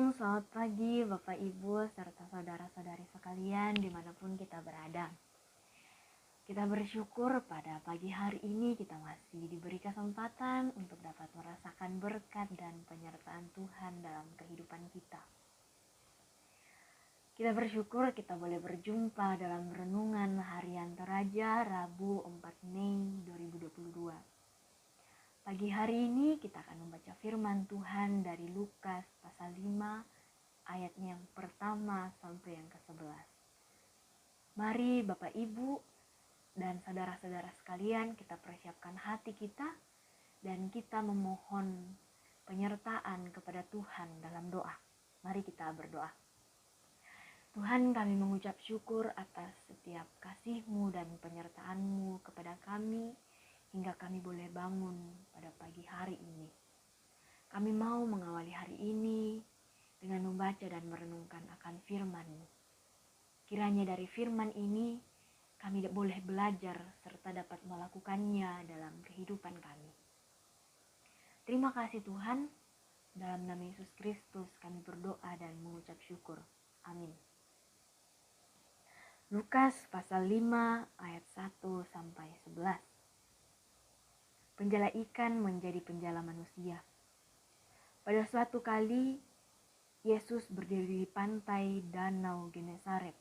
selamat pagi Bapak Ibu serta saudara-saudari sekalian dimanapun kita berada. Kita bersyukur pada pagi hari ini kita masih diberi kesempatan untuk dapat merasakan berkat dan penyertaan Tuhan dalam kehidupan kita. Kita bersyukur kita boleh berjumpa dalam renungan harian Toraja Rabu 4 Mei 2022. Pagi hari ini kita akan membaca firman Tuhan dari Lukas pasal 5 ayatnya yang pertama sampai yang ke-11. Mari Bapak Ibu dan saudara-saudara sekalian kita persiapkan hati kita dan kita memohon penyertaan kepada Tuhan dalam doa. Mari kita berdoa. Tuhan, kami mengucap syukur atas setiap kasih-Mu dan penyertaan-Mu kepada kami hingga kami boleh bangun pada pagi hari ini. Kami mau mengawali hari ini dengan membaca dan merenungkan akan firman-Mu. Kiranya dari firman ini kami boleh belajar serta dapat melakukannya dalam kehidupan kami. Terima kasih Tuhan, dalam nama Yesus Kristus kami berdoa dan mengucap syukur. Amin. Lukas pasal 5 ayat 1 sampai 11. Penjala ikan menjadi penjala manusia. Pada suatu kali, Yesus berdiri di pantai Danau Genesaret,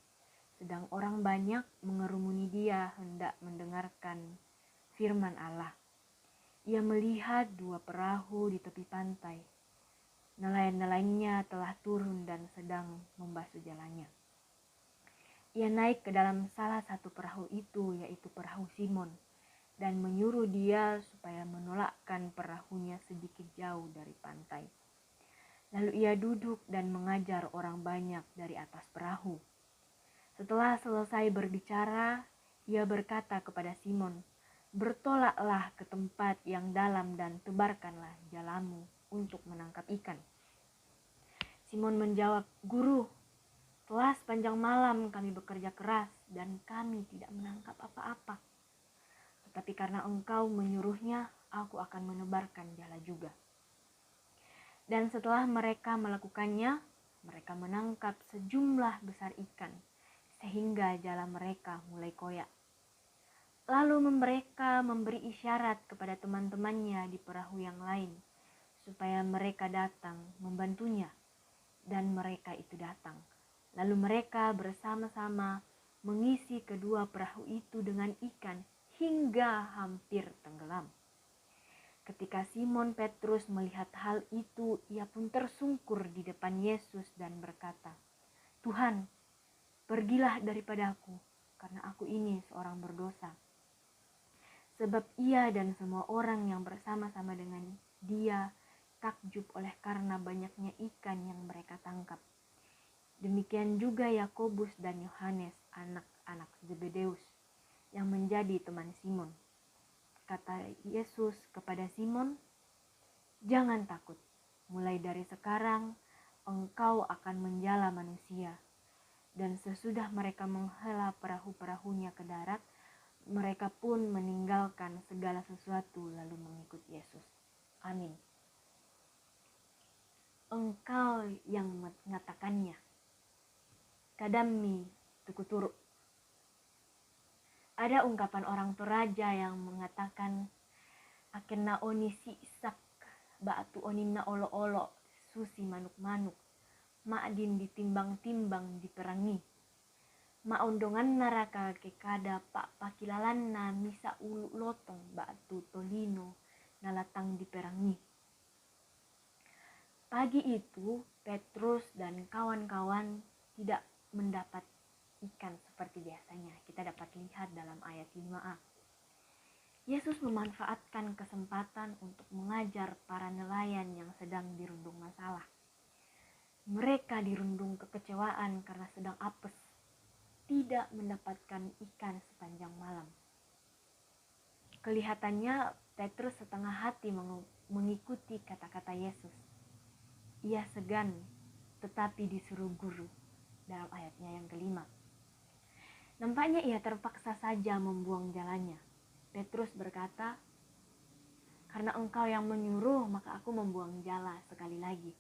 sedang orang banyak mengerumuni Dia hendak mendengarkan firman Allah. Ia melihat dua perahu di tepi pantai. Nelayan-nelayannya telah turun dan sedang membasuh jalannya. Ia naik ke dalam salah satu perahu itu, yaitu perahu Simon, dan menyuruh dia supaya menolakkan perahunya sedikit jauh dari pantai. Lalu ia duduk dan mengajar orang banyak dari atas perahu. Setelah selesai berbicara, ia berkata kepada Simon, "Bertolaklah ke tempat yang dalam dan tebarkanlah jalamu untuk menangkap ikan." Simon menjawab, "Guru, telah sepanjang malam kami bekerja keras dan kami tidak menangkap apa-apa. Tetapi karena Engkau menyuruhnya, aku akan menebarkan jala juga." Dan setelah mereka melakukannya, mereka menangkap sejumlah besar ikan, sehingga jala mereka mulai koyak. Lalu mereka memberi isyarat kepada teman-temannya di perahu yang lain, supaya mereka datang membantunya. Dan mereka itu datang. Lalu mereka bersama-sama mengisi kedua perahu itu dengan ikan, hingga hampir tenggelam. Ketika Simon Petrus melihat hal itu, ia pun tersungkur di depan Yesus dan berkata, "Tuhan, pergilah daripadaku, karena aku ini seorang berdosa." Sebab ia dan semua orang yang bersama-sama dengan dia takjub oleh karena banyaknya ikan yang mereka tangkap. Demikian juga Yakobus dan Yohanes, anak-anak Zebedeus, yang menjadi teman Simon. Kata Yesus kepada Simon, "Jangan takut, mulai dari sekarang engkau akan menjala manusia." Dan sesudah mereka menghela perahu-perahunya ke darat, mereka pun meninggalkan segala sesuatu lalu mengikut Yesus. Amin. Engkau yang mengatakannya, kadami tukuturu. Ada ungkapan orang Toraja yang mengatakan, "Akenna oni sisak, batu oninna olo-olo, susi manuk-manuk, ma'din ditimbang-timbang diperangi. Ma'ondongan naraka kekada pak pakilalan na misa ulu lotong batu tolino nalatang diperangi." Pagi itu, Petrus dan kawan-kawan tidak mendapat ikan seperti biasanya. Kita dapat lihat dalam ayat 5a. Yesus memanfaatkan kesempatan untuk mengajar para nelayan yang sedang dirundung masalah. Mereka dirundung kekecewaan karena sedang apes, tidak mendapatkan ikan sepanjang malam. Kelihatannya Petrus setengah hati mengikuti kata-kata Yesus. Ia segan, tetapi disuruh guru dalam ayatnya yang kelima. Nampaknya ia terpaksa saja membuang jalannya. Petrus berkata, "Karena Engkau yang menyuruh, maka aku membuang jala sekali lagi."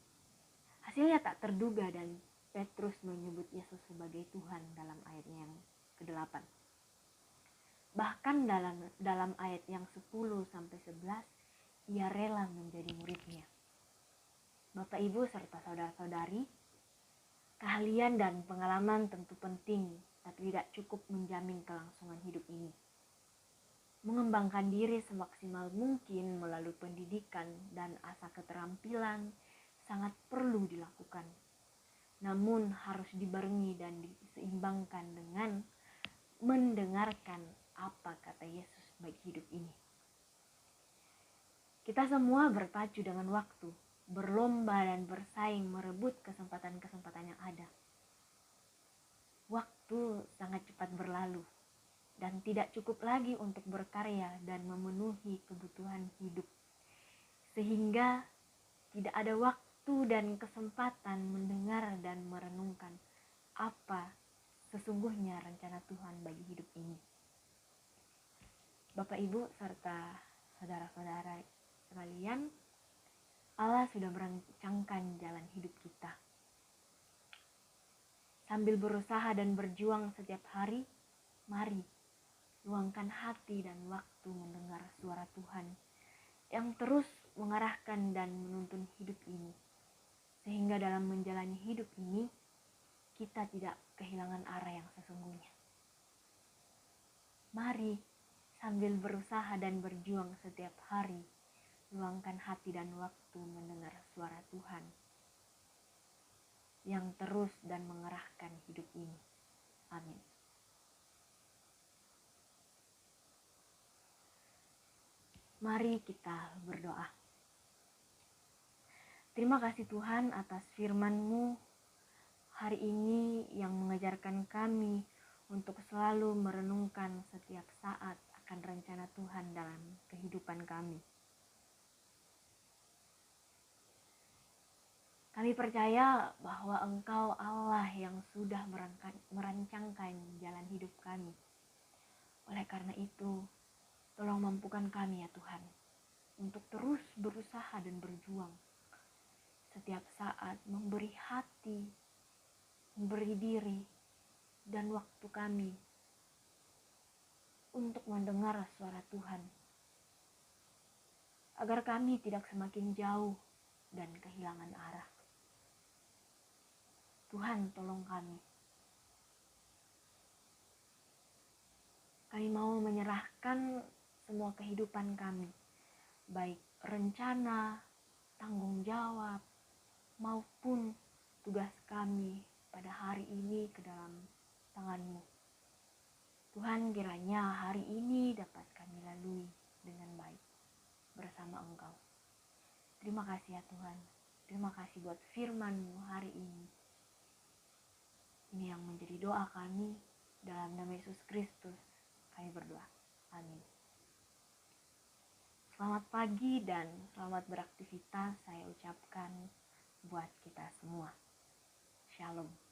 Hasilnya tak terduga dan Petrus menyebut Yesus sebagai Tuhan dalam ayatnya yang ke-8. Bahkan dalam ayat yang 10 sampai 11, ia rela menjadi muridnya. Bapak Ibu serta saudara-saudari, keahlian dan pengalaman tentu penting, tapi tidak cukup menjamin kelangsungan hidup ini. Mengembangkan diri semaksimal mungkin melalui pendidikan dan asah keterampilan sangat perlu dilakukan. Namun harus dibarengi dan diseimbangkan dengan mendengarkan apa kata Yesus bagi hidup ini. Kita semua berpacu dengan waktu, berlomba dan bersaing merebut kesempatan-kesempatan yang ada. Waktu sangat cepat berlalu dan tidak cukup lagi untuk berkarya dan memenuhi kebutuhan hidup. Sehingga tidak ada waktu dan kesempatan mendengar dan merenungkan apa sesungguhnya rencana Tuhan bagi hidup ini. Bapak Ibu serta saudara-saudara sekalian, Allah sudah merancangkan jalan hidup kita. Sambil berusaha dan berjuang setiap hari, mari luangkan hati dan waktu mendengar suara Tuhan yang terus mengarahkan dan menuntun hidup ini. Sehingga dalam menjalani hidup ini, kita tidak kehilangan arah yang sesungguhnya. Mari sambil berusaha dan berjuang setiap hari, luangkan hati dan waktu mendengar suara Tuhan yang terus dan mengarahkan hidup ini. Amin. Mari kita berdoa. Terima kasih Tuhan atas firman-Mu hari ini yang mengajarkan kami untuk selalu merenungkan setiap saat akan rencana Tuhan dalam kehidupan kami. Kami percaya bahwa Engkau Allah yang sudah merancangkan jalan hidup kami. Oleh karena itu, tolong mampukan kami ya Tuhan, untuk terus berusaha dan berjuang. Setiap saat memberi hati, memberi diri, dan waktu kami untuk mendengar suara Tuhan. Agar kami tidak semakin jauh dan kehilangan arah. Tuhan, tolong kami. Kami mau menyerahkan semua kehidupan kami, baik rencana, tanggung jawab, maupun tugas kami pada hari ini ke dalam tangan-Mu. Tuhan, kiranya hari ini dapat kami lalui dengan baik bersama Engkau. Terima kasih ya Tuhan. Terima kasih buat firman-Mu hari ini. Ini yang menjadi doa kami, dalam nama Yesus Kristus kami berdoa. Amin. Selamat pagi dan selamat beraktivitas saya ucapkan buat kita semua. Shalom.